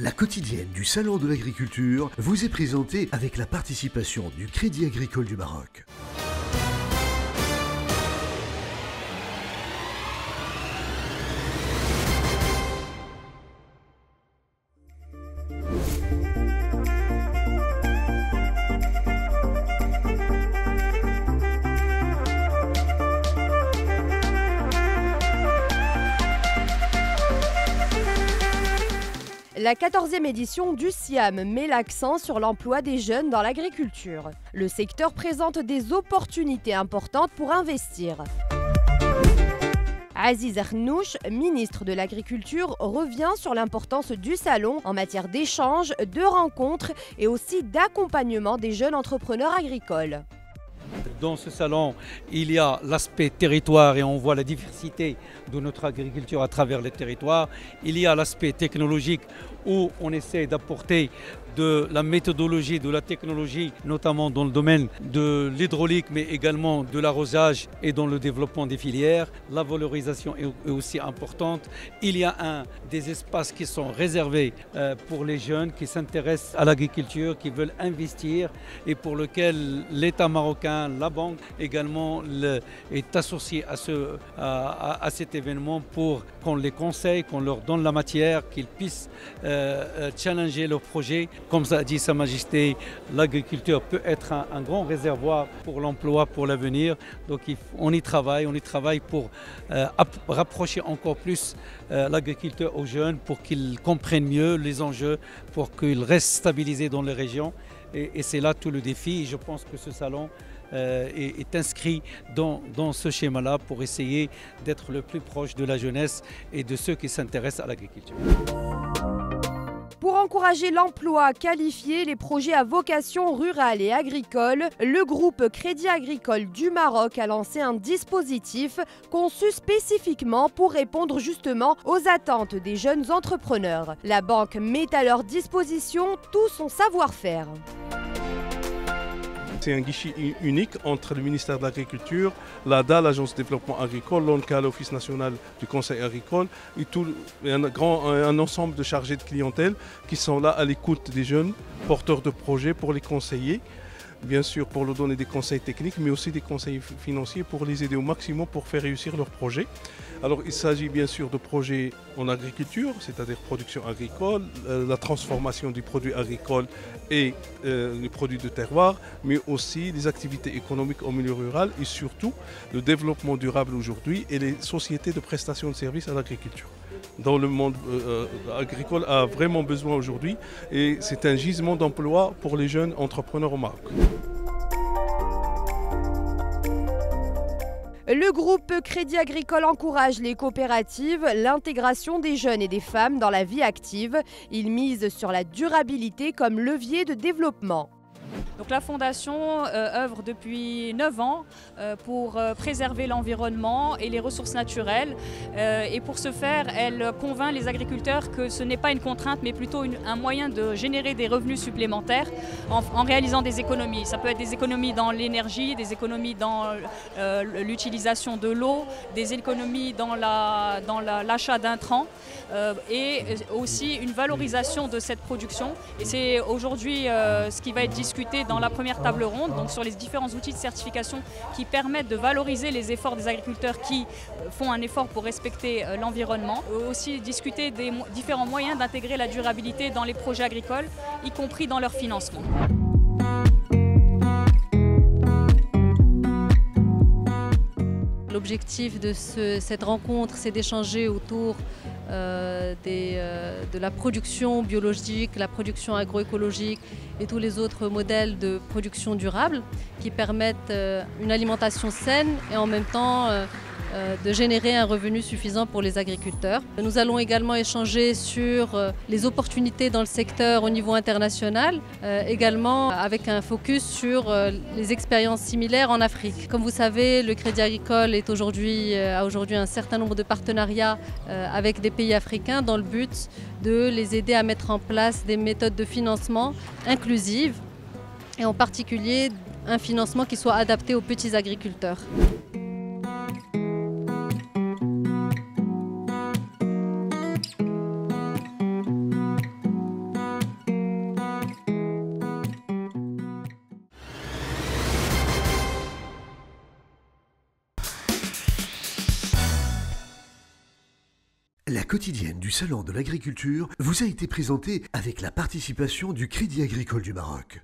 La quotidienne du Salon de l'Agriculture vous est présentée avec la participation du Crédit Agricole du Maroc. La 14e édition du SIAM met l'accent sur l'emploi des jeunes dans l'agriculture. Le secteur présente des opportunités importantes pour investir. Aziz Arnouch, ministre de l'Agriculture, revient sur l'importance du salon en matière d'échanges, de rencontres et aussi d'accompagnement des jeunes entrepreneurs agricoles. Dans ce salon, il y a l'aspect territoire et on voit la diversité de notre agriculture à travers les territoires. Il y a l'aspect technologique où on essaie d'apporter de la méthodologie, de la technologie, notamment dans le domaine de l'hydraulique, mais également de l'arrosage et dans le développement des filières. La valorisation est aussi importante. Il y a des espaces qui sont réservés pour les jeunes qui s'intéressent à l'agriculture, qui veulent investir et pour lequel l'État marocain, la banque également est associé à cet événement pour qu'on les conseille, qu'on leur donne la matière, qu'ils puissent challenger leurs projets. Comme ça a dit Sa Majesté, l'agriculture peut être un grand réservoir pour l'emploi, pour l'avenir. Donc on y travaille pour rapprocher encore plus l'agriculteur aux jeunes, pour qu'ils comprennent mieux les enjeux, pour qu'ils restent stabilisés dans les régions. Et c'est là tout le défi. Et je pense que ce salon est inscrit dans ce schéma-là pour essayer d'être le plus proche de la jeunesse et de ceux qui s'intéressent à l'agriculture. Pour encourager l'emploi qualifié, les projets à vocation rurale et agricole, le groupe Crédit Agricole du Maroc a lancé un dispositif conçu spécifiquement pour répondre justement aux attentes des jeunes entrepreneurs. La banque met à leur disposition tout son savoir-faire. C'est un guichet unique entre le ministère de l'Agriculture, l'ADA, l'Agence de développement agricole, l'ONCA, l'Office national du conseil agricole, et un ensemble de chargés de clientèle qui sont là à l'écoute des jeunes porteurs de projets pour les conseiller. Bien sûr pour leur donner des conseils techniques, mais aussi des conseils financiers pour les aider au maximum pour faire réussir leurs projets. Alors il s'agit bien sûr de projets en agriculture, c'est-à-dire production agricole, la transformation des produits agricoles et les produits de terroir, mais aussi les activités économiques au milieu rural et surtout le développement durable aujourd'hui et les sociétés de prestation de services à l'agriculture. Dans le monde agricole a vraiment besoin aujourd'hui et c'est un gisement d'emploi pour les jeunes entrepreneurs au Maroc. Le groupe Crédit Agricole encourage les coopératives, l'intégration des jeunes et des femmes dans la vie active. Il mise sur la durabilité comme levier de développement. Donc la Fondation œuvre depuis 9 ans pour préserver l'environnement et les ressources naturelles. Et pour ce faire, elle convainc les agriculteurs que ce n'est pas une contrainte, mais plutôt un moyen de générer des revenus supplémentaires en réalisant des économies. Ça peut être des économies dans l'énergie, des économies dans l'utilisation de l'eau, des économies dans l'achat d'intrants et aussi une valorisation de cette production. Et c'est aujourd'hui ce qui va être discuté dans la première table ronde, donc sur les différents outils de certification qui permettent de valoriser les efforts des agriculteurs qui font un effort pour respecter l'environnement. Aussi discuter des différents moyens d'intégrer la durabilité dans les projets agricoles, y compris dans leur financement. L'objectif de cette rencontre, c'est d'échanger autour de la production biologique, la production agroécologique et tous les autres modèles de production durable qui permettent une alimentation saine et en même temps de générer un revenu suffisant pour les agriculteurs. Nous allons également échanger sur les opportunités dans le secteur au niveau international, également avec un focus sur les expériences similaires en Afrique. Comme vous savez, le Crédit Agricole a aujourd'hui un certain nombre de partenariats avec des pays africains dans le but de les aider à mettre en place des méthodes de financement inclusives et en particulier un financement qui soit adapté aux petits agriculteurs. quotidienne du Salon de l'Agriculture vous a été présentée avec la participation du Crédit Agricole du Maroc.